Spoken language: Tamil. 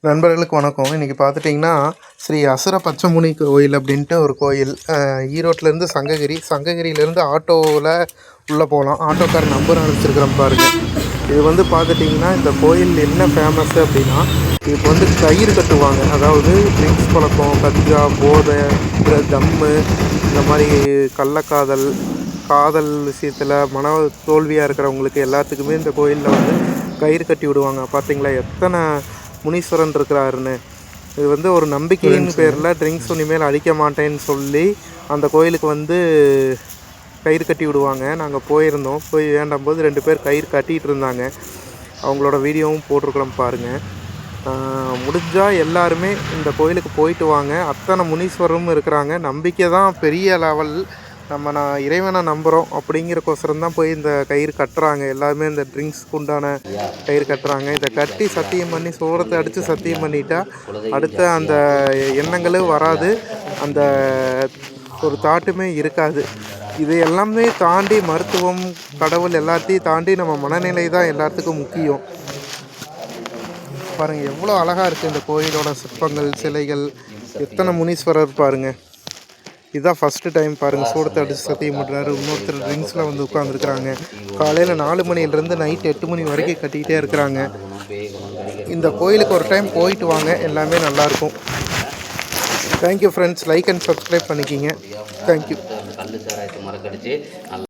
நண்பர்களுக்கு வணக்கம். இன்றைக்கி பார்த்துட்டிங்கன்னா ஸ்ரீ அசுர பச்சைமுனி கோயில் அப்படின்ட்டு ஒரு கோயில். ஈரோட்டிலேருந்து சங்ககிரியிலேருந்து ஆட்டோவில் உள்ளே போகலாம். ஆட்டோக்கார் நம்பர் அனுப்பிச்சிருக்கிறேன் பாருங்கள். இது வந்து பார்த்துட்டிங்கன்னா இந்த கோயில் என்ன ஃபேமஸ்ஸு அப்படின்னா, இப்போ வந்து கயிறு கட்டுவாங்க. அதாவது ட்ரிங்க்ஸ் பழக்கம், கஞ்சா, போதை, தம்மு, இந்த மாதிரி கள்ளக்காதல், காதல் விஷயத்தில் மன தோல்வியாக இருக்கிறவங்களுக்கு எல்லாத்துக்குமே இந்த கோயிலில் வந்து கயிறு கட்டி விடுவாங்க. பார்த்திங்களா எத்தனை முனீஸ்வரன் இருக்கிறாருன்னு. இது வந்து ஒரு நம்பிக்கையின் பேரில் ட்ரிங்க்ஸ் இனிமேல் அடிக்க மாட்டேன்னு சொல்லி அந்த கோயிலுக்கு வந்து கயிறு கட்டி விடுவாங்க. நாங்கள் போயிருந்தோம். போய் வேண்டாம் போது 2 பேர் கயிறு கட்டிகிட்டு இருந்தாங்க. அவங்களோட வீடியோவும் போட்டிருக்கிறோம் பாருங்கள். முடிஞ்சால் எல்லாருமே இந்த கோயிலுக்கு போயிட்டு வாங்க. அத்தனை முனீஸ்வரரும் இருக்கிறாங்க. நம்பிக்கை தான் பெரிய லெவல். நான் இறைவனை நம்புகிறோம் அப்படிங்கிறக்கோசரம் தான் போய் இந்த கயிறு கட்டுறாங்க. எல்லாருமே இந்த ட்ரிங்க்ஸ்க்கு உண்டான கயிறு கட்டுறாங்க. இதை கட்டி சத்தியம் பண்ணி சோரத்தை அடித்து சத்தியம் பண்ணிட்டா அடுத்த அந்த எண்ணங்களும் வராது, அந்த ஒரு தாட்டுமே இருக்காது. இது எல்லாமே தாண்டி மருத்துவம், கடவுள் எல்லாத்தையும் தாண்டி நம்ம மனநிலை தான் எல்லாத்துக்கும் முக்கியம். பாருங்கள் எவ்வளோ அழகாக இருக்குது இந்த கோயிலோட சிற்பங்கள், சிலைகள், எத்தனை முனீஸ்வரர் பாருங்கள். இதுதான் ஃபஸ்ட்டு டைம் பாருங்கள். சூடத்தை அடித்து சத்தியம் பண்ணுறாரு. இன்னொருத்தர் ட்ரிங்க்ஸில் வந்து உட்காந்துருக்குறாங்க. காலையில் 4 மணிலேருந்து நைட் 8 மணி வரைக்கும் கட்டிக்கிட்டே இருக்கிறாங்க. இந்த கோயிலுக்கு ஒரு டைம் போயிட்டு வாங்க, எல்லாமே நல்லாயிருக்கும். Thank you friends. Like and subscribe பண்ணிக்கிங்க. தேங்க்யூ.